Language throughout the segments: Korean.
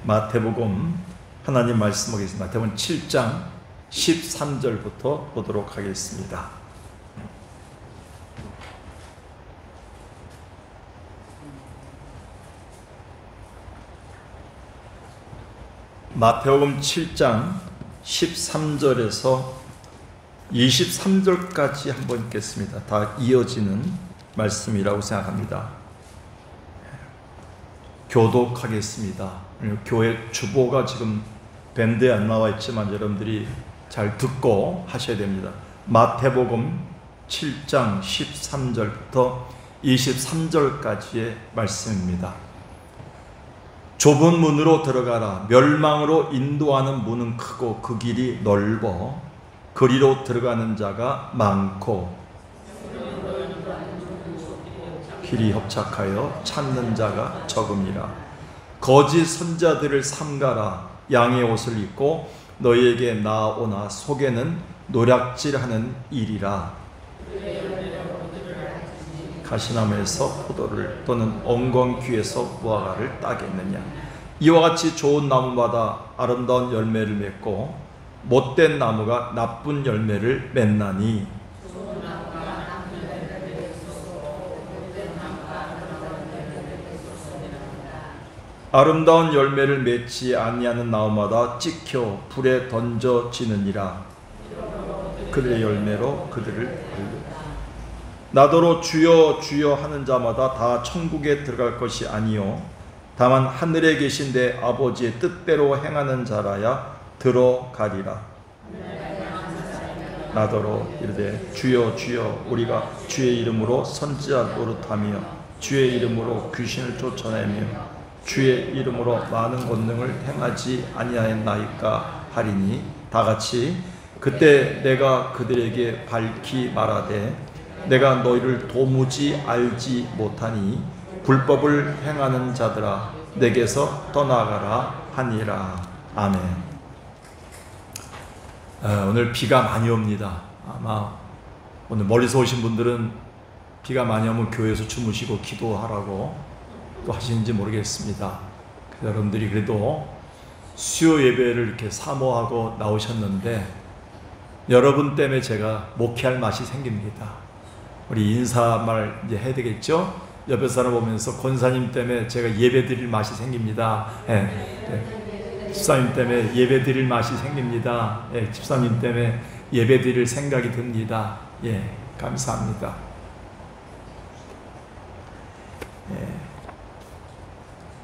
마태복음 하나님 말씀 보겠습니다. 마태복음 7장 13절부터 보도록 하겠습니다. 마태복음 7장 13절에서 23절까지 한번 읽겠습니다. 다 이어지는 말씀이라고 생각합니다. 교독하겠습니다. 교회 주보가 지금 밴드에 안 나와 있지만 여러분들이 잘 듣고 하셔야 됩니다. 마태복음 7장 13절부터 23절까지의 말씀입니다. 좁은 문으로 들어가라. 멸망으로 인도하는 문은 크고 그 길이 넓어 그리로 들어가는 자가 많고 길이 협착하여 찾는 자가 적음이라. 거짓 선자들을 삼가라. 양의 옷을 입고 너희에게 나아오나 속에는 노략질하는 일이라. 가시나무에서 포도를 또는 엉겅퀴에서 무화과를 따겠느냐. 이와 같이 좋은 나무마다 아름다운 열매를 맺고 못된 나무가 나쁜 열매를 맺나니 아름다운 열매를 맺지 아니하는 나무마다 찍혀 불에 던져지느니라. 그들의 열매로 그들을 알리라. 나더러 주여 주여 하는 자마다 다 천국에 들어갈 것이 아니요 다만 하늘에 계신 내 아버지의 뜻대로 행하는 자라야 들어가리라. 나더러 이르되 주여 주여 우리가 주의 이름으로 선지자 노릇하며 주의 이름으로 귀신을 쫓아내며 주의 이름으로 많은 권능을 행하지 아니하였나이까 하리니 다같이 그때 내가 그들에게 밝히 말하되 내가 너희를 도무지 알지 못하니 불법을 행하는 자들아 내게서 떠나가라 하니라. 아멘. 오늘 비가 많이 옵니다. 아마 오늘 멀리서 오신 분들은 비가 많이 오면 교회에서 주무시고 기도하라고 또 하시는지 모르겠습니다. 여러분들이 그래도 수요 예배를 이렇게 사모하고 나오셨는데 여러분 때문에 제가 목회할 맛이 생깁니다. 우리 인사말 이제 해야 되겠죠? 옆에 사람 보면서 권사님 때문에 제가 예배 드릴 맛이 생깁니다. 집사님 때문에 예배 드릴 맛이 생깁니다. 집사님 때문에 예배 드릴 생각이 듭니다. 감사합니다.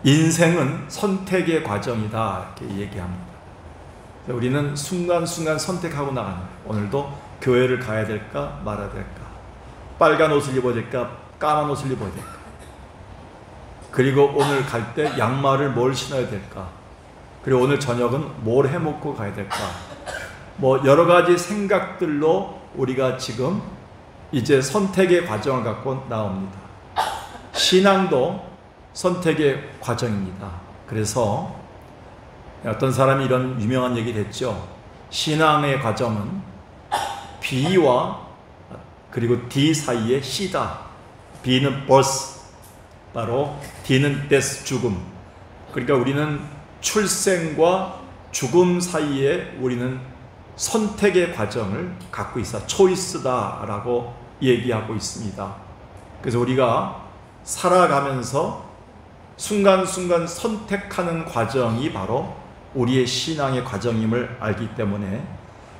인생은 선택의 과정이다 이렇게 얘기합니다. 우리는 순간순간 선택하고 나가는 거예요. 오늘도 교회를 가야 될까 말아야 될까, 빨간 옷을 입어야 될까 까만 옷을 입어야 될까, 그리고 오늘 갈 때 양말을 뭘 신어야 될까, 그리고 오늘 저녁은 뭘 해먹고 가야 될까, 여러 가지 생각들로 우리가 지금 이제 선택의 과정을 갖고 나옵니다. 신앙도 선택의 과정입니다. 그래서 어떤 사람이 이런 유명한 얘기를 했죠. 신앙의 과정은 B와 그리고 D 사이의 C다. B는 birth, 바로 D는 death, 죽음. 그러니까 우리는 출생과 죽음 사이에 우리는 선택의 과정을 갖고 있어. 초이스다라고 얘기하고 있습니다. 그래서 우리가 살아가면서 순간순간 선택하는 과정이 바로 우리의 신앙의 과정임을 알기 때문에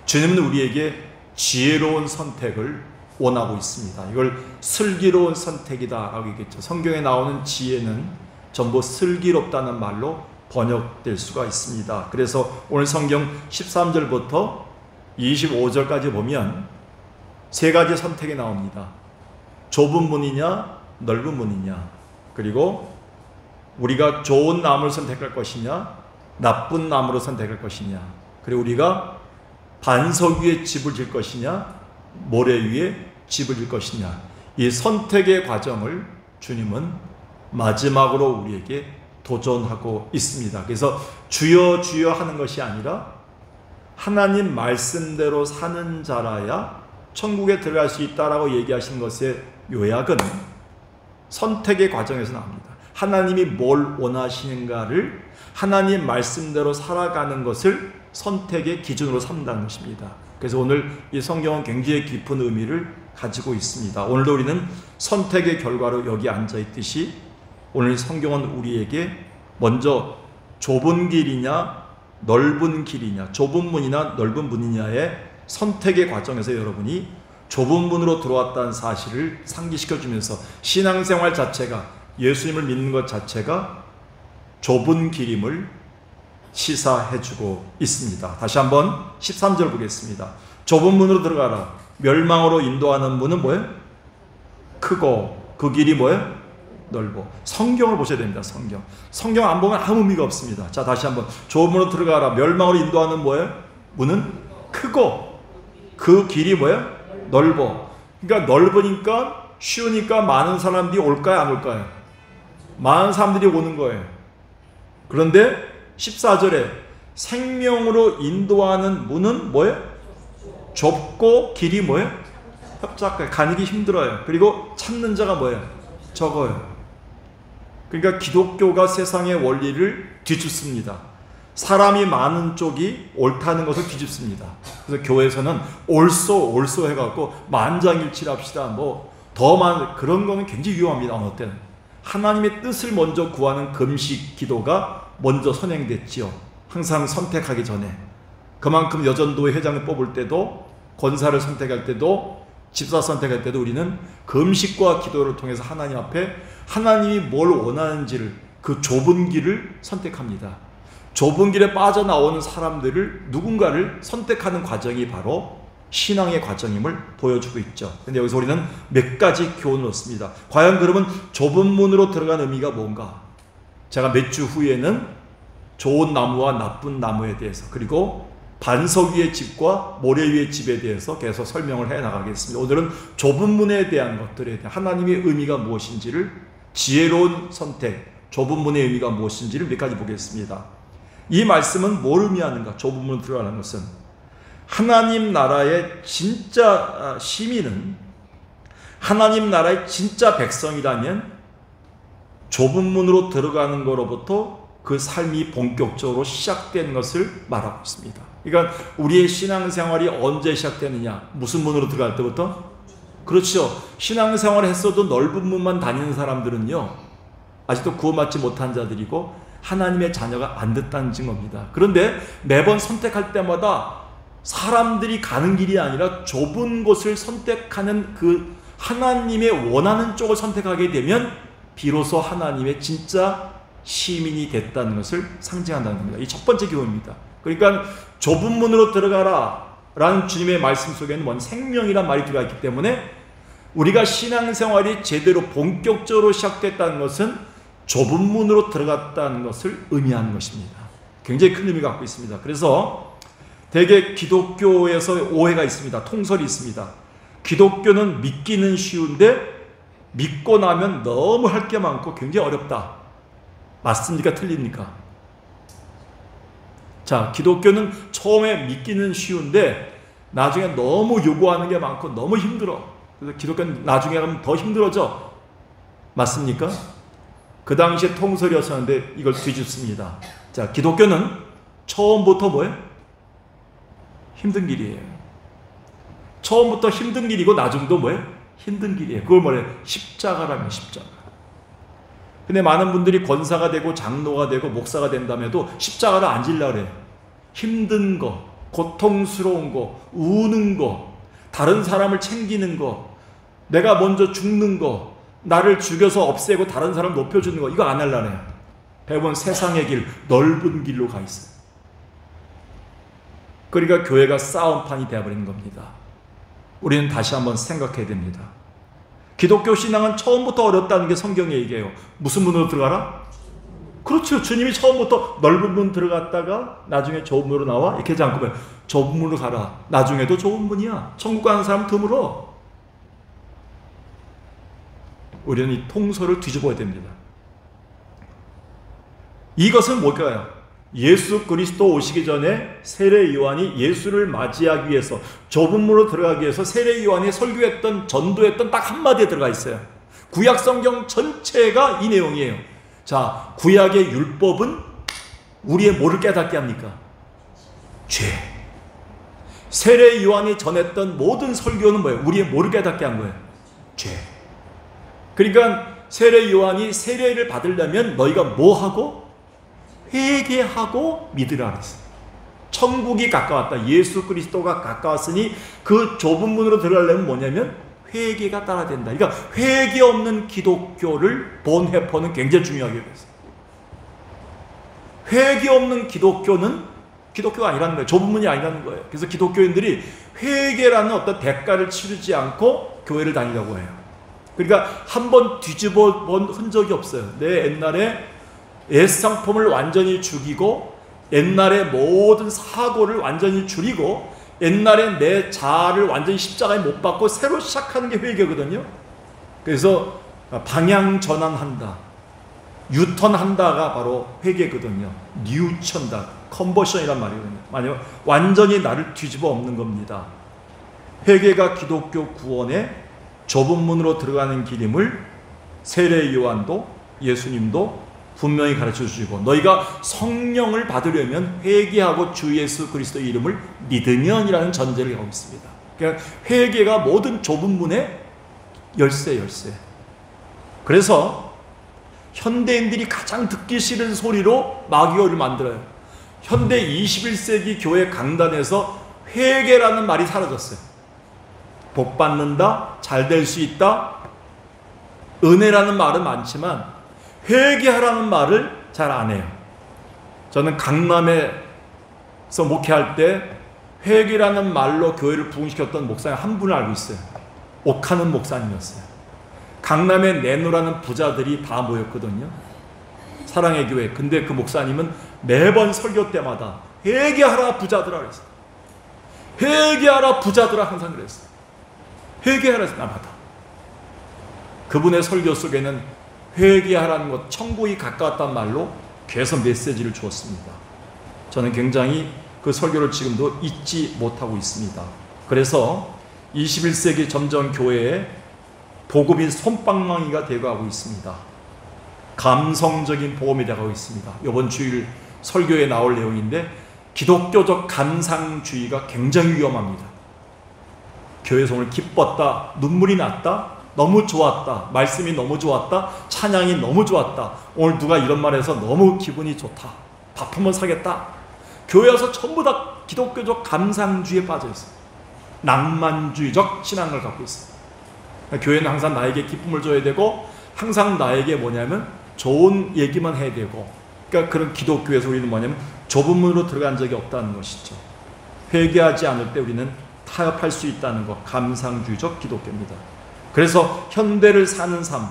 주님은 우리에게 지혜로운 선택을 원하고 있습니다. 이걸 슬기로운 선택이다 라고 얘기했죠. 성경에 나오는 지혜는 전부 슬기롭다는 말로 번역될 수가 있습니다. 그래서 오늘 성경 13절부터 25절까지 보면 세 가지 선택이 나옵니다. 좁은 문이냐 넓은 문이냐, 그리고 우리가 좋은 나무를 선택할 것이냐 나쁜 나무를 선택할 것이냐, 그리고 우리가 반석 위에 집을 질 것이냐 모래 위에 집을 질 것이냐, 이 선택의 과정을 주님은 마지막으로 우리에게 도전하고 있습니다. 그래서 주여 주여 하는 것이 아니라 하나님 말씀대로 사는 자라야 천국에 들어갈 수 있다라고 얘기하신 것의 요약은 선택의 과정에서 나옵니다. 하나님이 뭘 원하시는가를 하나님 말씀대로 살아가는 것을 선택의 기준으로 삼는다는 것입니다. 그래서 오늘 이 성경은 굉장히 깊은 의미를 가지고 있습니다. 오늘도 우리는 선택의 결과로 여기 앉아있듯이 오늘 성경은 우리에게 먼저 좁은 길이냐 넓은 길이냐, 좁은 문이나 넓은 문이냐의 선택의 과정에서 여러분이 좁은 문으로 들어왔다는 사실을 상기시켜주면서 신앙생활 자체가, 예수님을 믿는 것 자체가 좁은 길임을 시사해주고 있습니다. 다시 한번 13절 보겠습니다. 좁은 문으로 들어가라. 멸망으로 인도하는 문은 뭐예요? 크고 그 길이 뭐예요? 넓어. 성경을 보셔야 됩니다. 성경 안 보면 아무 의미가 없습니다. 자, 다시 한번 좁은 문으로 들어가라. 멸망으로 인도하는 뭐예요? 문은 크고 그 길이 뭐예요? 넓어. 그러니까 넓으니까 쉬우니까 많은 사람들이 올까요? 안 올까요? 많은 사람들이 오는 거예요. 그런데 14절에 생명으로 인도하는 문은 뭐예요? 좁고 길이 뭐예요? 협착해. 가기 힘들어요. 그리고 찾는 자가 뭐예요? 적어요. 그러니까 기독교가 세상의 원리를 뒤집습니다. 사람이 많은 쪽이 옳다는 것을 뒤집습니다. 그래서 교회에서는 옳소 해갖고 만장일치합시다. 더 많은 그런 거는 굉장히 위험합니다. 어느 때는 하나님의 뜻을 먼저 구하는 금식 기도가 먼저 선행됐지요. 항상 선택하기 전에. 그만큼 여전도회 회장을 뽑을 때도, 권사를 선택할 때도, 집사 선택할 때도 우리는 금식과 기도를 통해서 하나님 앞에 하나님이 뭘 원하는지를, 그 좁은 길을 선택합니다. 좁은 길에 빠져나오는 사람들을, 누군가를 선택하는 과정이 바로 신앙의 과정임을 보여주고 있죠. 근데 여기서 우리는 몇 가지 교훈을 얻습니다. 과연 그러면 좁은 문으로 들어간 의미가 뭔가? 제가 몇 주 후에는 좋은 나무와 나쁜 나무에 대해서, 그리고 반석 위의 집과 모래 위의 집에 대해서 계속 설명을 해 나가겠습니다. 오늘은 좁은 문에 대한 것들에 대한 하나님의 의미가 무엇인지를, 지혜로운 선택, 좁은 문의 의미가 무엇인지를 몇 가지 보겠습니다. 이 말씀은 뭘 의미하는가? 좁은 문으로 들어가는 것은 하나님 나라의 진짜 시민은, 하나님 나라의 진짜 백성이라면 좁은 문으로 들어가는 것로부터 그 삶이 본격적으로 시작된 것을 말하고 있습니다. 그러니까 우리의 신앙생활이 언제 시작되느냐? 무슨 문으로 들어갈 때부터? 그렇죠. 신앙생활을 했어도 넓은 문만 다니는 사람들은요, 아직도 구원받지 못한 자들이고 하나님의 자녀가 안 됐다는 증거입니다. 그런데 매번 선택할 때마다 사람들이 가는 길이 아니라 좁은 곳을 선택하는, 그 하나님의 원하는 쪽을 선택하게 되면 비로소 하나님의 진짜 시민이 됐다는 것을 상징한다는 겁니다. 이 첫 번째 교훈입니다. 그러니까 좁은 문으로 들어가라 라는 주님의 말씀 속에는 뭔 생명이란 말이 들어있기 때문에 우리가 신앙생활이 제대로 본격적으로 시작됐다는 것은 좁은 문으로 들어갔다는 것을 의미하는 것입니다. 굉장히 큰 의미가 갖고 있습니다. 그래서 대개 기독교에서 오해가 있습니다. 통설이 있습니다. 기독교는 믿기는 쉬운데 믿고 나면 너무 할 게 많고 굉장히 어렵다. 맞습니까? 틀립니까? 자, 기독교는 처음에 믿기는 쉬운데 나중에 너무 요구하는 게 많고 너무 힘들어. 그래서 기독교는 나중에 가면 더 힘들어져. 맞습니까? 그 당시에 통설이었었는데 이걸 뒤집습니다. 자, 기독교는 처음부터 뭐예요? 힘든 길이에요. 처음부터 힘든 길이고 나중도 뭐예요? 힘든 길이에요. 그걸 뭐래요? 십자가라면 십자가. 근데 많은 분들이 권사가 되고 장로가 되고 목사가 된다며도 십자가를 안 지려고 그래요. 힘든 거, 고통스러운 거, 우는 거, 다른 사람을 챙기는 거, 내가 먼저 죽는 거, 나를 죽여서 없애고 다른 사람 높여주는 거, 이거 안 하려고 해요. 대부분 세상의 길, 넓은 길로 가 있어요. 그러니까 교회가 싸움판이 되어버리는 겁니다. 우리는 다시 한번 생각해야 됩니다. 기독교 신앙은 처음부터 어렵다는 게 성경에 얘기해요. 무슨 문으로 들어가라? 그렇죠. 주님이 처음부터 넓은 문 들어갔다가 나중에 좁은 문으로 나와? 이렇게 하지 않고 좁은 문으로 가라. 나중에도 좁은 문이야. 천국 가는 사람 드물어. 우리는 이 통설을 뒤집어야 됩니다. 이것은 뭘까요? 예수 그리스도 오시기 전에 세례 요한이 예수를 맞이하기 위해서, 좁은 문으로 들어가기 위해서 세례 요한이 설교했던, 전도했던 딱 한마디에 들어가 있어요. 구약 성경 전체가 이 내용이에요. 자, 구약의 율법은 우리의 뭐를 깨닫게 합니까? 죄. 세례 요한이 전했던 모든 설교는 뭐예요? 우리의 뭐를 깨닫게 한 거예요? 죄. 그러니까 세례 요한이 세례를 받으려면 너희가 뭐 하고? 회개하고 믿으라 그랬어요. 천국이 가까웠다. 예수 그리스도가 가까웠으니 그 좁은 문으로 들어가려면 뭐냐면 회개가 따라야 된다. 그러니까 회개 없는 기독교를 본회퍼는 굉장히 중요하게 됐어요. 회개 없는 기독교는 기독교가 아니라는 거예요. 좁은 문이 아니라는 거예요. 그래서 기독교인들이 회개라는 어떤 대가를 치르지 않고 교회를 다니려고 해요. 그러니까 한번 뒤집어 본 흔적이 없어요. 내 옛날에 애상품을 완전히 죽이고 옛날에 모든 사고를 완전히 줄이고 옛날에 내 자아를 완전히 십자가에 못 박고 새로 시작하는 게 회개거든요. 그래서 방향 전환한다, 유턴한다가 바로 회개거든요. 뉴천다, 컨버션이란 말이거든요. 아니면 완전히 나를 뒤집어 엎는 겁니다. 회개가 기독교 구원의 좁은 문으로 들어가는 길임을 세례 요한도 예수님도 분명히 가르쳐 주시고, 너희가 성령을 받으려면 회개하고 주 예수 그리스도의 이름을 믿으면이라는 전제를 하고 있습니다. 그러니까 회개가 모든 좁은 문의 열쇠. 그래서 현대인들이 가장 듣기 싫은 소리로 마귀어를 만들어요. 현대 21세기 교회 강단에서 회개라는 말이 사라졌어요. 복 받는다, 잘 될 수 있다, 은혜라는 말은 많지만 회개하라는 말을 잘 안 해요. 저는 강남에서 목회할 때 회개라는 말로 교회를 부흥시켰던 목사님 한 분을 알고 있어요. 옥하는 목사님이었어요. 강남에 내노라는 부자들이 다 모였거든요. 사랑의 교회. 근데 그 목사님은 매번 설교 때마다 회개하라 부자들아 그랬어요. 회개하라 부자들아 항상 그랬어요. 회개하라 해서 나마다. 그분의 설교 속에는 회개하라는 것, 천국이 가까웠단 말로 계속 메시지를 주었습니다. 저는 굉장히 그 설교를 지금도 잊지 못하고 있습니다. 그래서 21세기 점점 교회에 복음이 솜방망이가 되어가고 있습니다. 감성적인 복음이 되어가고 있습니다. 이번 주일 설교에 나올 내용인데 기독교적 감상주의가 굉장히 위험합니다. 교회에서 오늘 기뻤다, 눈물이 났다, 너무 좋았다, 말씀이 너무 좋았다, 찬양이 너무 좋았다, 오늘 누가 이런 말 해서 너무 기분이 좋다, 밥 한번 사겠다. 교회 와서 전부 다 기독교적 감상주의에 빠져 있어요. 낭만주의적 신앙을 갖고 있어요. 교회는 항상 나에게 기쁨을 줘야 되고 항상 나에게 뭐냐면 좋은 얘기만 해야 되고, 그러니까 그런 기독교에서 우리는 뭐냐면 좁은 문으로 들어간 적이 없다는 것이죠. 회개하지 않을 때 우리는 타협할 수 있다는 것, 감상주의적 기독교입니다. 그래서 현대를 사는 삶,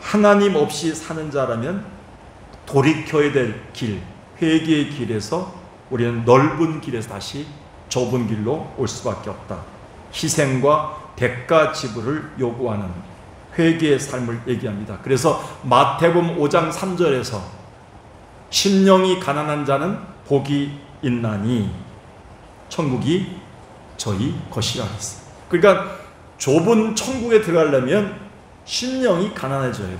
하나님 없이 사는 자라면 돌이켜야 될 길, 회개의 길에서 우리는 넓은 길에서 다시 좁은 길로 올 수밖에 없다. 희생과 대가 지불을 요구하는 회개의 삶을 얘기합니다. 그래서 마태복음 5장 3절에서 심령이 가난한 자는 복이 있나니 천국이 저희 것이라 했어요. 그러니까 좁은 천국에 들어가려면 심령이 가난해져야 돼요.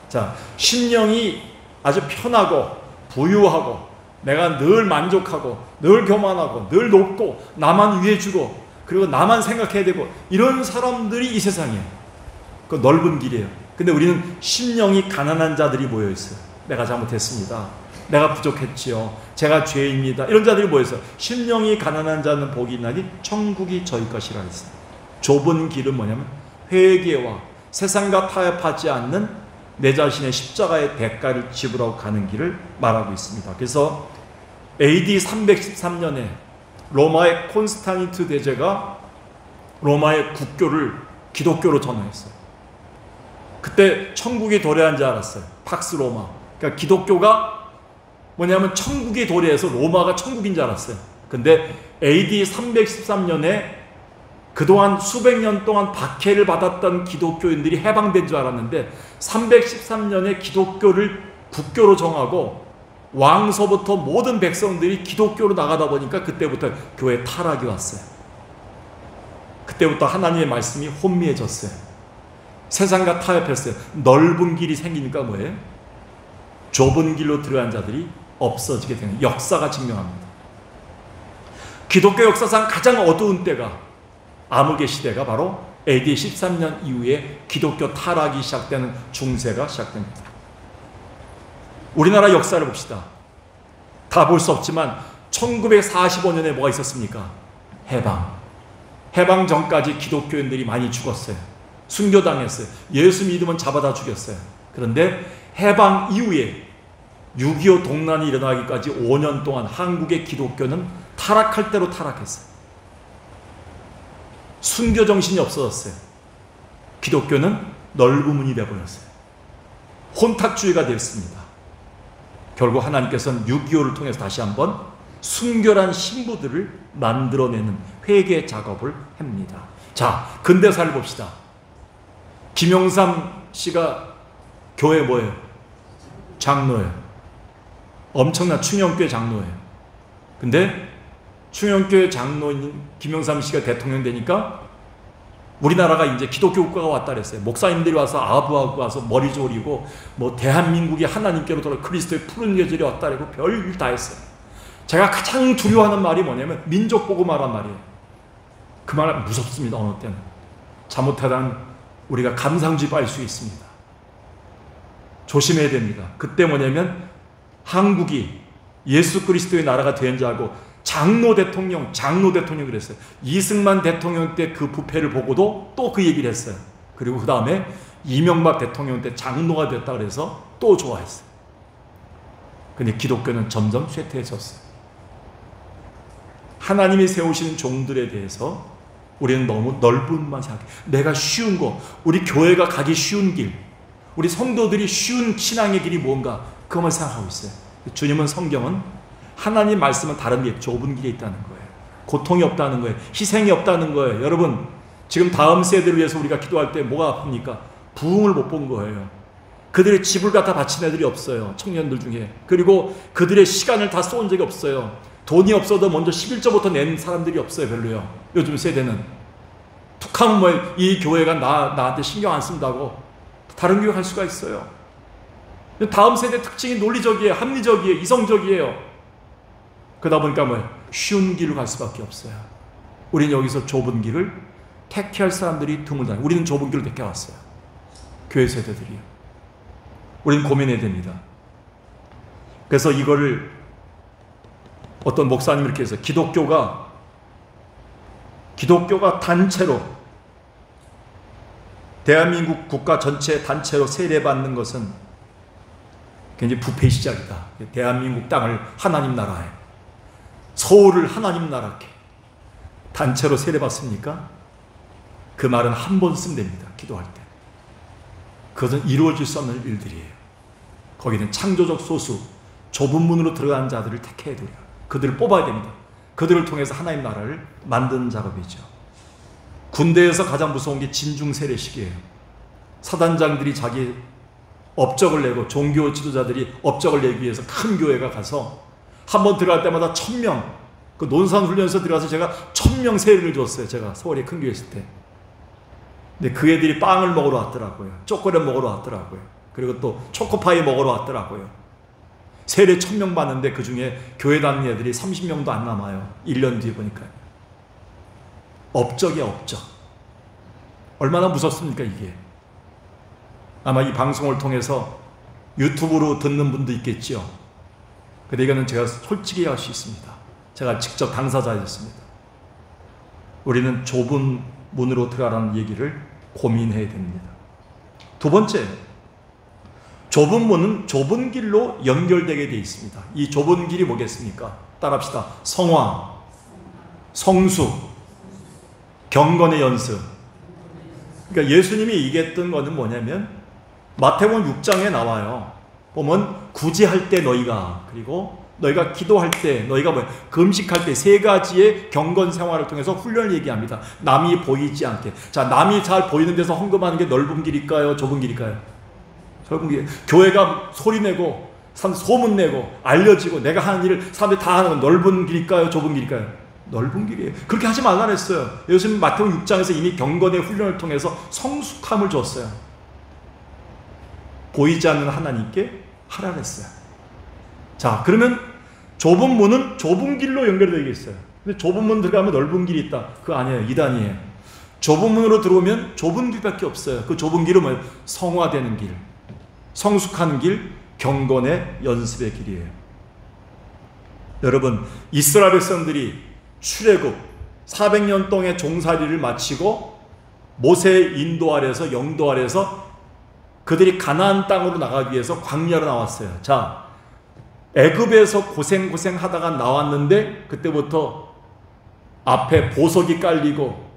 자, 심령이 아주 편하고 부유하고 내가 늘 만족하고 늘 교만하고 늘 높고 나만 위해주고 그리고 나만 생각해야 되고 이런 사람들이 이 세상이에요. 그 넓은 길이에요. 근데 우리는 심령이 가난한 자들이 모여있어요. 내가 잘못했습니다. 내가 부족했지요. 제가 죄입니다. 이런 자들이 모여있어요. 심령이 가난한 자는 복이 있나니 천국이 저희 것이라 했어요. 좁은 길은 뭐냐면 회개와 세상과 타협하지 않는 내 자신의 십자가의 대가를 지불하고 가는 길을 말하고 있습니다. 그래서 AD 313년에 로마의 콘스탄티누스 대제가 로마의 국교를 기독교로 전환했어요. 그때 천국이 도래한 줄 알았어요. 팍스 로마. 그러니까 기독교가 뭐냐면 천국이 도래해서 로마가 천국인 줄 알았어요. 근데 AD 313년에 그동안 수백 년 동안 박해를 받았던 기독교인들이 해방된 줄 알았는데 313년에 기독교를 국교로 정하고 왕서부터 모든 백성들이 기독교로 나가다 보니까 그때부터 교회 타락이 왔어요. 그때부터 하나님의 말씀이 혼미해졌어요. 세상과 타협했어요. 넓은 길이 생기니까 뭐예요? 좁은 길로 들어간 자들이 없어지게 되는 역사가 증명합니다. 기독교 역사상 가장 어두운 때가 암흑의 시대가 바로 AD 13년 이후에 기독교 타락이 시작되는 중세가 시작됩니다. 우리나라 역사를 봅시다. 다 볼 수 없지만 1945년에 뭐가 있었습니까? 해방 전까지 기독교인들이 많이 죽었어요. 순교당했어요. 예수 믿으면 잡아다 죽였어요. 그런데 해방 이후에 6.25 동란이 일어나기까지 5년 동안 한국의 기독교는 타락할 대로 타락했어요. 순교 정신이 없어졌어요. 기독교는 넓은 문이 되어버렸어요. 혼탁주의가 됐습니다. 결국 하나님께서는 6.25를 통해서 다시 한번 순결한 신부들을 만들어내는 회개 작업을 합니다. 자, 근대사를 봅시다. 김영삼 씨가 교회 뭐예요? 장로예요. 엄청난 충영교회 장로예요. 근데 충영교회 장로인 김영삼 씨가 대통령 되니까 우리나라가 이제 기독교 국가가 왔다 그랬어요. 목사님들이 와서 아부하고 와서 머리 조리고 뭐 대한민국이 하나님께로 돌아 그리스도의 푸른 계절이 왔다 그러고 별일 다 했어요. 제가 가장 두려워하는 말이 뭐냐면 민족 복음화란 말이에요. 그 말 무섭습니다. 어느 때는 잘못하다는 우리가 감상주의 빠질 수 있습니다. 조심해야 됩니다. 그때 뭐냐면 한국이 예수 그리스도의 나라가 된 줄 알고 장로 대통령 그랬어요. 이승만 대통령 때 그 부패를 보고도 또 그 얘기를 했어요. 그리고 그 다음에 이명박 대통령 때 장로가 됐다 그래서 또 좋아했어요. 근데 기독교는 점점 쇠퇴해졌어요. 하나님이 세우신 종들에 대해서 우리는 너무 넓은 문만 생각해. 내가 쉬운 거, 우리 교회가 가기 쉬운 길, 우리 성도들이 쉬운 신앙의 길이 뭔가 그것만 생각하고 있어요. 주님은 성경은 하나님 말씀은 다른 길, 좁은 길에 있다는 거예요. 고통이 없다는 거예요. 희생이 없다는 거예요. 여러분, 지금 다음 세대를 위해서 우리가 기도할 때 뭐가 아픕니까? 부흥을 못 본 거예요. 그들의 집을 갖다 바친 애들이 없어요. 청년들 중에. 그리고 그들의 시간을 다 쏜 적이 없어요. 돈이 없어도 먼저 11조부터 낸 사람들이 없어요. 별로요. 요즘 세대는. 툭하면 뭐 이 교회가 나한테 신경 안 쓴다고 다른 교회 갈 수가 있어요. 다음 세대 특징이 논리적이에요. 합리적이에요. 이성적이에요. 그러다 보니까 뭐예요? 쉬운 길을 갈 수밖에 없어요. 우리는 여기서 좁은 길을 택할 사람들이 드물다. 우리는 좁은 길을 택해왔어요. 교회 세대들이요. 우리는 고민해야 됩니다. 그래서 이거를 어떤 목사님이 이렇게 해서 기독교가 단체로 대한민국 국가 전체 단체로 세례받는 것은 굉장히 부패의 시작이다. 대한민국 땅을 하나님 나라에, 서울을 하나님 나라께 단체로 세례받습니까? 그 말은 한 번 쓰면 됩니다. 기도할 때. 그것은 이루어질 수 없는 일들이에요. 거기는 창조적 소수, 좁은 문으로 들어간 자들을 택해야 돼요. 그들을 뽑아야 됩니다. 그들을 통해서 하나님 나라를 만드는 작업이죠. 군대에서 가장 무서운 게 진중 세례식이에요. 사단장들이 자기 업적을 내고 종교 지도자들이 업적을 내기 위해서 큰 교회가 가서 한 번 들어갈 때마다 1000명, 그 논산훈련소 들어가서 제가 1000명 세례를 줬어요. 제가 서울에 큰 교회 있을 때. 근데 그 애들이 빵을 먹으러 왔더라고요. 초콜릿 먹으러 왔더라고요. 그리고 또 초코파이 먹으러 왔더라고요. 세례 1000명 받는데 그 중에 교회 다니는 애들이 30명도 안 남아요. 1년 뒤에 보니까. 업적이야, 업적. 얼마나 무섭습니까, 이게. 아마 이 방송을 통해서 유튜브로 듣는 분도 있겠죠. 근데 이거는 제가 솔직히 할 수 있습니다. 제가 직접 당사자였습니다. 우리는 좁은 문으로 들어가라는 얘기를 고민해야 됩니다. 두 번째, 좁은 문은 좁은 길로 연결되게 되어 있습니다. 이 좁은 길이 뭐겠습니까? 따라합시다. 성화, 성수, 경건의 연습. 그러니까 예수님이 얘기했던 거는 뭐냐면 마태복음 6장에 나와요. 보면 구제할 때 너희가, 그리고 너희가 기도할 때, 너희가 금식할 때 세 가지의 경건 생활을 통해서 훈련을 얘기합니다. 남이 보이지 않게. 자, 남이 잘 보이는 데서 헌금하는 게 넓은 길일까요? 좁은 길일까요? 좁은 길. 교회가 소리내고 소문내고 알려지고 내가 하는 일을 사람들이 다 하는 건 넓은 길일까요? 좁은 길일까요? 넓은 길이에요. 그렇게 하지 말라 그랬어요. 예수님 마태복음 6장에서 이미 경건의 훈련을 통해서 성숙함을 줬어요. 보이지 않는 하나님께 하라 그랬어요. 자, 그러면 좁은 문은 좁은 길로 연결되어 있어요. 근데 좁은 문 들어가면 넓은 길이 있다. 그거 아니에요. 이단이에요. 좁은 문으로 들어오면 좁은 길밖에 없어요. 그 좁은 길은 뭐예요? 성화되는 길, 성숙하는 길, 경건의 연습의 길이에요. 여러분, 이스라엘 백성들이 출애굽 400년 동안의 종살이를 마치고 모세의 인도 아래에서 영도 아래에서 그들이 가나안 땅으로 나가기 위해서 광야로 나왔어요. 자, 애굽에서 고생하다가 나왔는데 그때부터 앞에 보석이 깔리고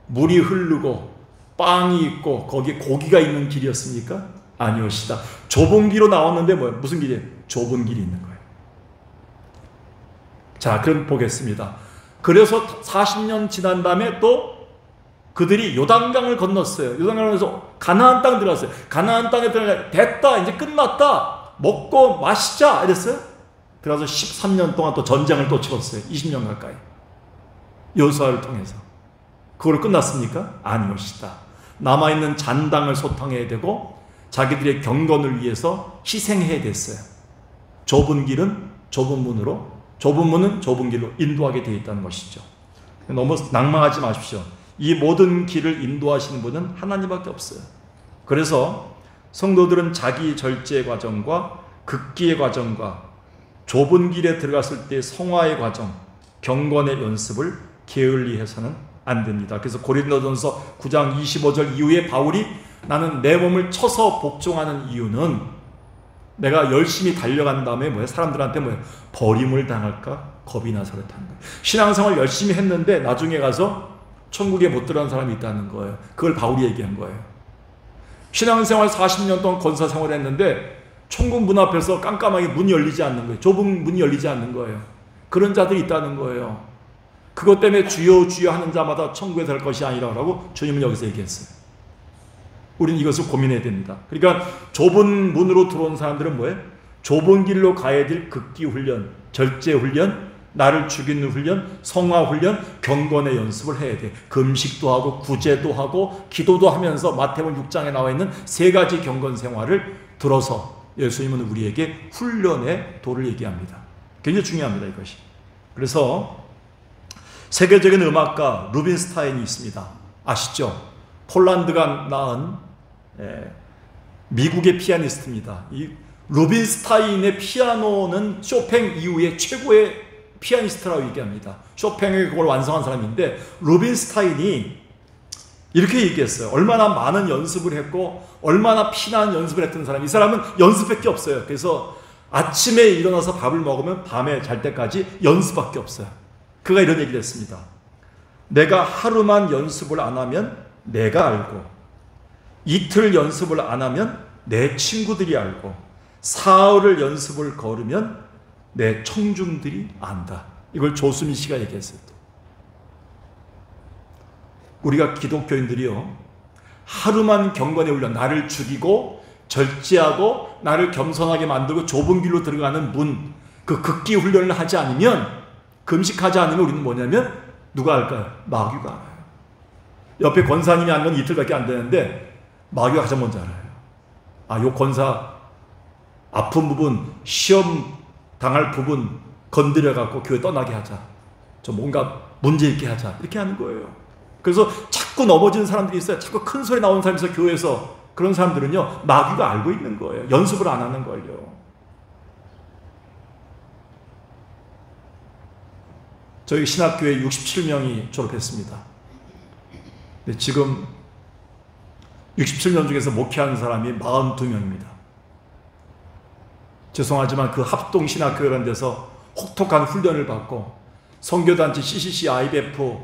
물이 흐르고 빵이 있고 거기에 고기가 있는 길이었습니까? 아니었시다. 좁은 길로 나왔는데 무슨 길이에요? 좁은 길이 있는 거예요. 자, 그럼 보겠습니다. 그래서 40년 지난 다음에 또 그들이 요단강을 건넜어요. 요단강을 건너서 가나안 땅 들어갔어요. 가나안 땅에 들어가 됐다, 이제 끝났다, 먹고 마시자 이랬어요. 들어가서 13년 동안 또 전쟁을 또 치렀어요. 20년 가까이 여호수아를 통해서. 그걸로 끝났습니까? 아니었시다. 남아있는 잔당을 소탕해야 되고 자기들의 경건을 위해서 희생해야 됐어요. 좁은 길은 좁은 문으로, 좁은 문은 좁은 길로 인도하게 되어 있다는 것이죠. 너무 낭망하지 마십시오. 이 모든 길을 인도하시는 분은 하나님밖에 없어요. 그래서 성도들은 자기 절제의 과정과 극기의 과정과 좁은 길에 들어갔을 때 성화의 과정, 경건의 연습을 게을리 해서는 안 됩니다. 그래서 고린도전서 9장 25절 이후에 바울이 나는 내 몸을 쳐서 복종하는 이유는 내가 열심히 달려간 다음에 사람들한테 버림을 당할까 겁이 나서 그렇다는 거예요. 신앙생활 열심히 했는데 나중에 가서 천국에 못 들어간 사람이 있다는 거예요. 그걸 바울이 얘기한 거예요. 신앙생활 40년 동안 권사생활을 했는데 천국 문 앞에서 깜깜하게 문이 열리지 않는 거예요. 좁은 문이 열리지 않는 거예요. 그런 자들이 있다는 거예요. 그것 때문에 주여 주여 하는 자마다 천국에 들 것이 아니라고 주님은 여기서 얘기했어요. 우리는 이것을 고민해야 됩니다. 그러니까 좁은 문으로 들어온 사람들은 뭐예요? 좁은 길로 가야 될 극기 훈련, 절제 훈련, 나를 죽이는 훈련, 성화 훈련, 경건의 연습을 해야 돼. 금식도 하고 구제도 하고 기도도 하면서 마태복음 6장에 나와 있는 세 가지 경건 생활을 들어서 예수님은 우리에게 훈련의 도를 얘기합니다. 굉장히 중요합니다, 이것이. 그래서 세계적인 음악가 루빈스타인이 있습니다. 아시죠? 폴란드가 낳은 미국의 피아니스트입니다. 이 루빈스타인의 피아노는 쇼팽 이후에 최고의 피아니스트라고 얘기합니다. 쇼팽이 그걸 완성한 사람인데 루빈스타인이 이렇게 얘기했어요. 얼마나 많은 연습을 했고 얼마나 피나는 연습을 했던 사람. 이 사람은 연습할 게 없어요. 그래서 아침에 일어나서 밥을 먹으면 밤에 잘 때까지 연습밖에 없어요. 그가 이런 얘기를 했습니다. 내가 하루만 연습을 안 하면 내가 알고, 이틀 연습을 안 하면 내 친구들이 알고, 사흘을 연습을 걸으면 내 청중들이 안다. 이걸 조수민 씨가 얘기했어요. 우리가 기독교인들이요, 하루만 경건의 훈련, 나를 죽이고 절제하고 나를 겸손하게 만들고 좁은 길로 들어가는 문, 그 극기 훈련을 하지 않으면, 금식하지 않으면 우리는 뭐냐면 누가 알까요? 마귀가 알아요. 옆에 권사님이 한 건 이틀밖에 안 되는데 마귀가 가장 먼저 알아요. 아, 요 권사 아픈 부분, 시험 당할 부분 건드려갖고 교회 떠나게 하자, 저 뭔가 문제 있게 하자, 이렇게 하는 거예요. 그래서 자꾸 넘어지는 사람들이 있어요. 자꾸 큰 소리 나오는 사람이 있어요, 교회에서. 그런 사람들은요, 마귀가 알고 있는 거예요. 연습을 안 하는 걸요. 저희 신학교에 67명이 졸업했습니다. 근데 지금 67명 중에서 목회하는 사람이 42명입니다. 죄송하지만 그 합동신학교라는 데서 혹독한 훈련을 받고 선교단체 CCC, IBF,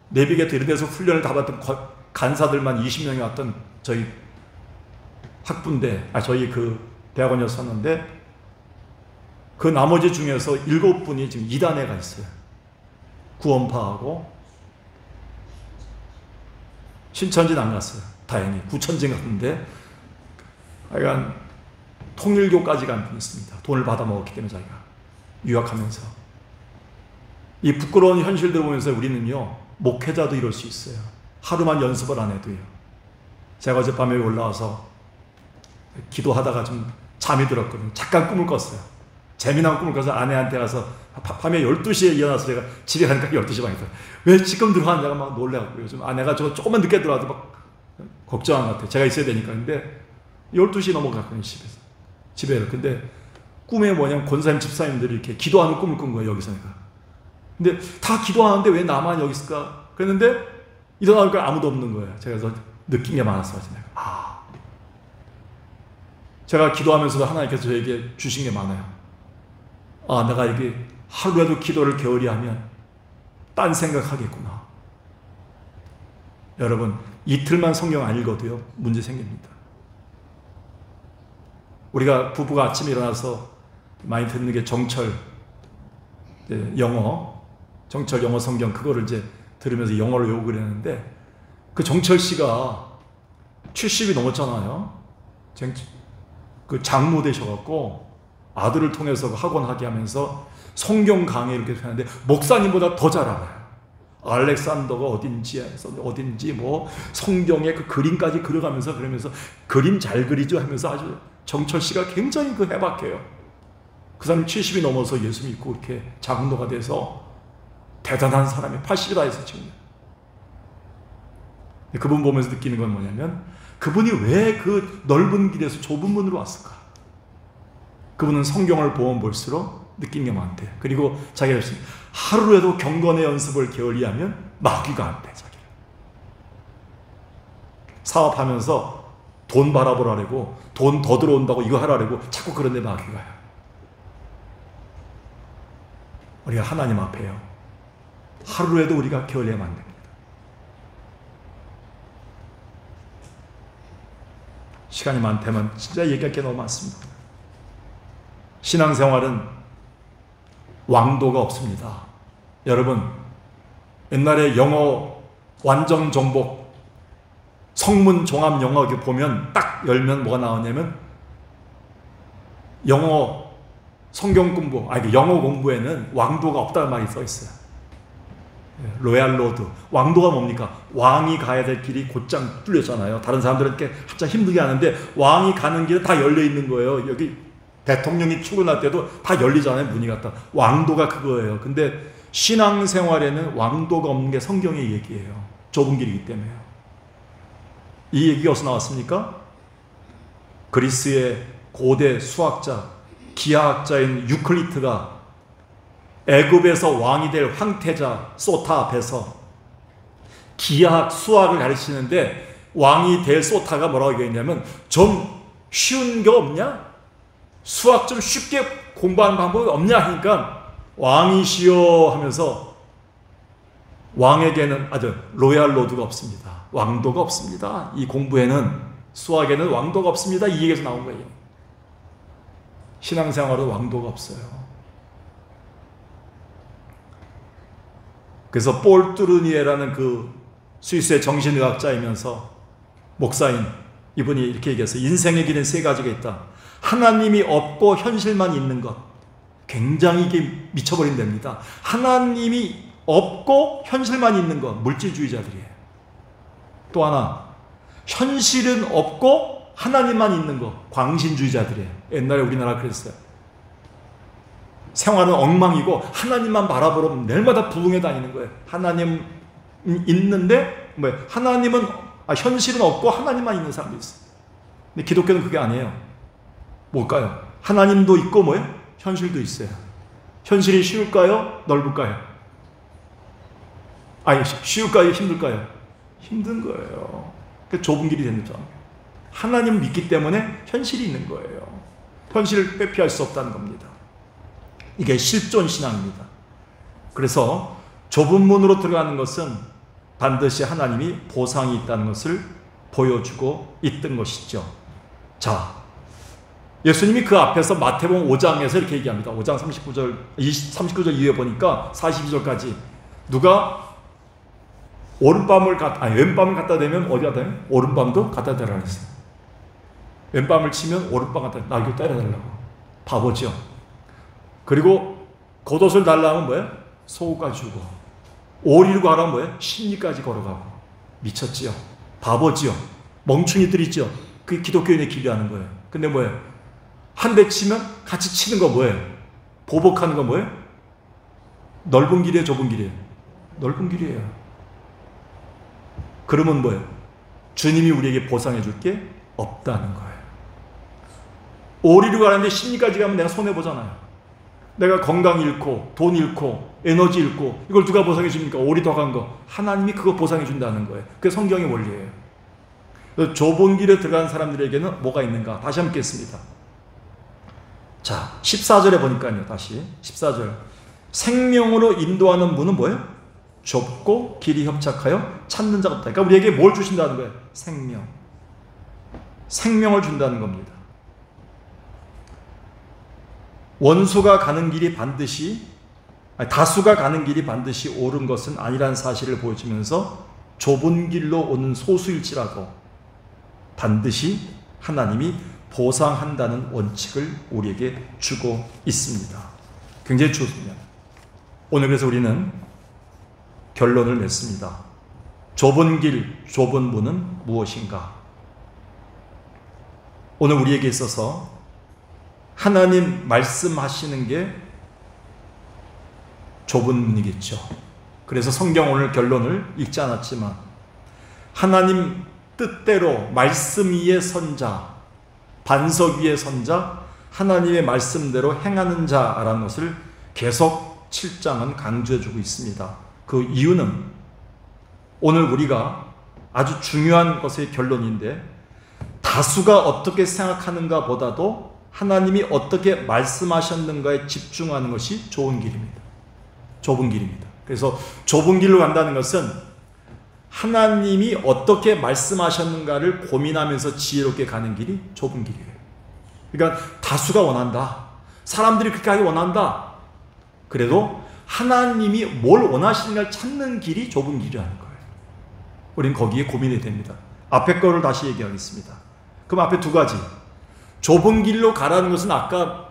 내비게이터 이런 데서 훈련을 다 받던 간사들만 20명이 왔던 저희 학부인데, 저희 그 대학원이었었는데, 그 나머지 중에서 7분이 지금 이단에 가 있어요. 구원파하고 신천지는 안 갔어요. 다행히 구천진 갔는데, 하여간 통일교까지 간 분이 있습니다. 돈을 받아 먹었기 때문에 자기가 유학하면서. 이 부끄러운 현실들 보면서 우리는요, 목회자도 이럴 수 있어요. 하루만 연습을 안 해도요. 제가 어젯밤에 올라와서 기도하다가 좀 잠이 들었거든요. 잠깐 꿈을 꿨어요. 재미난 꿈을 꿔서 아내한테 가서 밤에 12시에 일어나서 제가 집에 가니까 12시 반이다. 왜 지금 들어왔냐고 막 놀래갖고, 요즘 아내가 저 조금만 늦게 들어와도 막 걱정한 것 같아요. 제가 있어야 되니까. 근데 12시 넘어갔거든요, 집에. 근데 꿈에 뭐냐면 권사님, 집사님들이 이렇게 기도하는 꿈을 꾼 거예요, 여기서 내가. 근데 다 기도하는데 왜 나만 여기 있을까? 그랬는데 일어나니까 아무도 없는 거예요. 제가 그래서 느낀 게 많았어요, 내가. 제가 기도하면서도 하나님께서 저에게 주신 게 많아요. 내가 이게 하루라도 기도를 게을리 하면 딴 생각하겠구나. 여러분, 이틀만 성경 안 읽어도요, 문제 생깁니다. 우리가 부부가 아침에 일어나서 많이 듣는 게 정철 영어 성경, 그거를 이제 들으면서 영어를 욕을 했는데, 그 정철 씨가 70이 넘었잖아요. 그 장모 되셔갖고 아들을 통해서 학원 하게 하면서 성경 강의 이렇게 하는데 목사님보다 더 잘 알아요. 알렉산더가 어딘지 뭐 성경에 그 그림까지 그려가면서, 그러면서 그림 잘 그리죠 하면서 아주 정철 씨가 굉장히 그 해박해요. 그 사람이 70이 넘어서 예수 믿고 이렇게 장로가 돼서 대단한 사람이 80이 다 해서 지금. 그분 보면서 느끼는 건 뭐냐면, 그분이 왜 그 넓은 길에서 좁은 문으로 왔을까? 그분은 성경을 보면 볼수록 느낀 게 많대요. 그리고 자기가 했습니다. 하루에도 경건의 연습을 게을리하면 마귀가 안 돼, 자기를. 사업하면서 돈 바라보라고, 돈 더 들어온다고 이거 하라고 자꾸 그런데 마귀가요. 우리가 하나님 앞에요, 하루에도 우리가 게을리하면 안 됩니다. 시간이 많다면 진짜 얘기할 게 너무 많습니다. 신앙생활은 왕도가 없습니다. 여러분, 옛날에 영어 완전 정복 성문 종합 영어 이렇게 보면 딱 열면 뭐가 나오냐면, 영어 성경 공부, 영어 공부에는 왕도가 없다는 말이 써 있어요. 로얄 로드. 왕도가 뭡니까? 왕이 가야 될 길이 곧장 뚫렸잖아요. 다른 사람들은 이렇게 한참 힘들게 하는데 왕이 가는 길은 다 열려 있는 거예요. 여기 대통령이 출근할 때도 다 열리잖아요, 문이 갖다. 왕도가 그거예요. 근데 신앙생활에는 왕도가 없는 게 성경의 얘기예요. 좁은 길이기 때문에요. 이 얘기가 어디서 나왔습니까? 그리스의 고대 수학자, 기하학자인 유클리트가 애굽에서 왕이 될 황태자 소타 앞에서 기하학, 수학을 가르치는데, 왕이 될 소타가 뭐라고 얘기했냐면, 좀 쉬운 게 없냐? 수학 좀 쉽게 공부하는 방법이 없냐 하니까, 왕이시여 하면서, 왕에게는 아주 로얄 로드가 없습니다. 왕도가 없습니다. 이 공부에는, 수학에는 왕도가 없습니다. 이 얘기에서 나온 거예요. 신앙생활은 왕도가 없어요. 그래서 폴 뚜르니에라는 그 스위스의 정신의학자이면서 목사인 이분이 이렇게 얘기했어요. 인생의 길은 세 가지가 있다. 하나님이 없고 현실만 있는 것. 굉장히 이게 미쳐버린 됩니다. 하나님이 없고 현실만 있는 것. 물질주의자들이에요. 또 하나, 현실은 없고 하나님만 있는 것. 광신주의자들이에요. 옛날에 우리나라 그랬어요. 생활은 엉망이고 하나님만 바라보면 내일마다 부흥회 다니는 거예요. 하나님 있는데 하나님은 현실은 없고 하나님만 있는 사람도 있어요. 근데 기독교는 그게 아니에요. 뭘까요? 하나님도 있고 현실도 있어요. 현실이 쉬울까요? 넓을까요? 쉬울까요? 힘들까요? 힘든 거예요. 그러니까 좁은 길이 되는 거죠. 하나님 믿기 때문에 현실이 있는 거예요. 현실을 회피할 수 없다는 겁니다. 이게 실존 신앙입니다. 그래서 좁은 문으로 들어가는 것은 반드시 하나님이 보상이 있다는 것을 보여주고 있던 것이죠. 자, 예수님이 그 앞에서 마태복음 5장에서 이렇게 얘기합니다. 5장 39절 이후에 보니까 42절까지 누가 왼밤을 갖다 대면 어디 갖다 대면 오른밤도 갖다 대라 그랬어요. 왼밤을 치면 오른밤 갖다 나 이거 때려달라고. 바보죠. 그리고 겉옷을 달라면 뭐예요? 소가 죽어. 오리로 가라면 뭐예요? 십리까지 걸어가고. 미쳤지요? 바보지요? 멍충이들이죠? 그게 기독교인의 길이라는 거예요. 근데 뭐예요? 한 대 치면 같이 치는 거 뭐예요? 보복하는 거 뭐예요? 넓은 길이에요? 좁은 길이에요? 넓은 길이에요. 그러면 뭐예요? 주님이 우리에게 보상해 줄 게 없다는 거예요. 오리로 가는데 십리까지 가면 내가 손해보잖아요. 내가 건강 잃고 돈 잃고 에너지 잃고 이걸 누가 보상해 줍니까? 오리 더 간 거. 하나님이 그거 보상해 준다는 거예요. 그게 성경의 원리예요. 좁은 길에 들어간 사람들에게는 뭐가 있는가? 다시 한번 읽겠습니다. 자, 14절에 보니까요. 다시 14절. 생명으로 인도하는 문은 뭐예요? 좁고 길이 협착하여 찾는 자가 없다. 그러니까 우리에게 뭘 주신다는 거예요? 생명. 생명을 준다는 겁니다. 원수가 가는 길이 반드시, 다수가 가는 길이 반드시 옳은 것은 아니라는 사실을 보여주면서 좁은 길로 오는 소수일지라도 반드시 하나님이 보상한다는 원칙을 우리에게 주고 있습니다. 굉장히 좋습니다. 오늘 그래서 우리는 결론을 냈습니다. 좁은 길, 좁은 문은 무엇인가? 오늘 우리에게 있어서 하나님 말씀하시는 게 좁은 문이겠죠. 그래서 성경 오늘 결론을 읽지 않았지만 하나님 뜻대로 말씀 위에 선 자, 반석 위에 선 자, 하나님의 말씀대로 행하는 자라는 것을 계속 7장은 강조해주고 있습니다. 그 이유는 오늘 우리가 아주 중요한 것의 결론인데 다수가 어떻게 생각하는가 보다도 하나님이 어떻게 말씀하셨는가에 집중하는 것이 좋은 길입니다. 좁은 길입니다. 그래서 좁은 길로 간다는 것은 하나님이 어떻게 말씀하셨는가를 고민하면서 지혜롭게 가는 길이 좁은 길이에요. 그러니까 다수가 원한다. 사람들이 그렇게 하기 원한다. 그래도 하나님이 뭘 원하시는가를 찾는 길이 좁은 길이라는 거예요. 우리는 거기에 고민이 됩니다. 앞에 거를 다시 얘기하겠습니다. 그럼 앞에 두 가지. 좁은 길로 가라는 것은 아까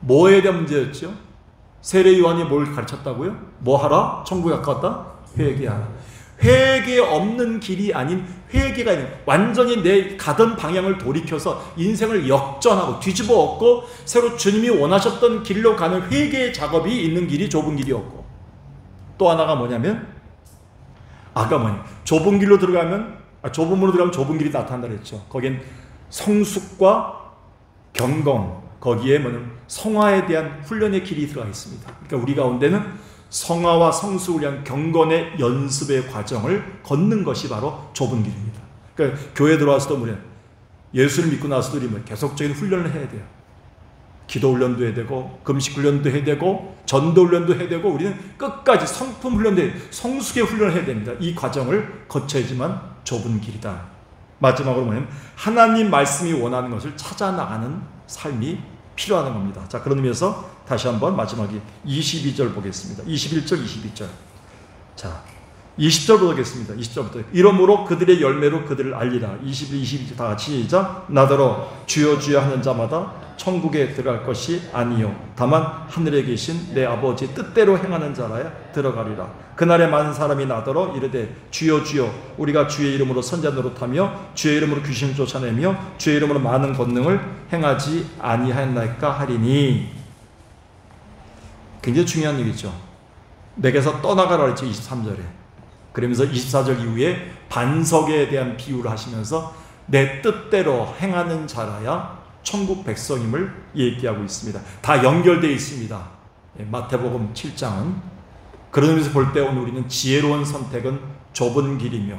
뭐에 대한 문제였죠? 세례 요한이 뭘 가르쳤다고요? 뭐 하라? 천국에 가까웠다? 회개하라. 회개 없는 길이 아닌 회개가 있는, 완전히 내 가던 방향을 돌이켜서 인생을 역전하고 뒤집어 엎고 새로 주님이 원하셨던 길로 가는 회개의 작업이 있는 길이 좁은 길이었고, 또 하나가 뭐냐면 아까 좁은 길로 들어가면 좁은 문으로 들어가면 좁은 길이 나타난다 그랬죠. 거긴 성숙과 경건, 거기에 성화에 대한 훈련의 길이 들어가 있습니다. 그러니까 우리 가운데는 성화와 성숙을 위한 경건의 연습의 과정을 걷는 것이 바로 좁은 길입니다. 그러니까 교회 들어와서도 우리는 예수를 믿고 나서도 우리는 계속적인 훈련을 해야 돼요. 기도 훈련도 해야 되고 금식 훈련도 해야 되고 전도 훈련도 해야 되고 우리는 끝까지 성품 훈련도 해야 돼요. 성숙의 훈련을 해야 됩니다. 이 과정을 거쳐야지만 좁은 길이다. 마지막으로 뭐냐면 하나님 말씀이 원하는 것을 찾아 나가는 삶이 필요하는 겁니다. 자, 그런 의미에서 다시 한번 마지막에 22절 보겠습니다. 21절, 22절. 자, 20절 보겠습니다. 20절부터. 이러므로 그들의 열매로 그들을 알리라. 21, 22절 다 같이 시작. 나더러 주여 주여 하는 자마다 천국에 들어갈 것이 아니요 다만 하늘에 계신 내 아버지 뜻대로 행하는 자라야 들어가리라. 그날에 많은 사람이 나더러 이르되 주여 주여 우리가 주의 이름으로 선자 노릇하며 주의 이름으로 귀신을 쫓아내며 주의 이름으로 많은 권능을 행하지 아니하였나이까 하리니. 굉장히 중요한 얘기죠. 내게서 떠나가라 그랬죠. 23절에. 그러면서 24절 이후에 반석에 대한 비유를 하시면서 내 뜻대로 행하는 자라야 천국 백성임을 얘기하고 있습니다. 다 연결되어 있습니다. 마태복음 7장은. 그런 의미에서 볼 때 오늘 우리는 지혜로운 선택은 좁은 길이며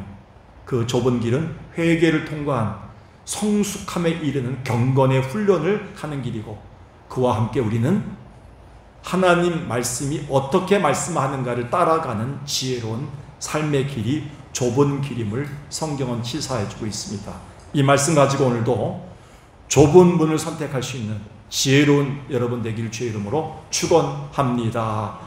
그 좁은 길은 회개를 통과한 성숙함에 이르는 경건의 훈련을 하는 길이고, 그와 함께 우리는 하나님 말씀이 어떻게 말씀하는가를 따라가는 지혜로운 삶의 길이 좁은 길임을 성경은 시사해주고 있습니다. 이 말씀 가지고 오늘도 좁은 문을 선택할 수 있는 지혜로운 여러분 되길 주의 이름으로 축원합니다.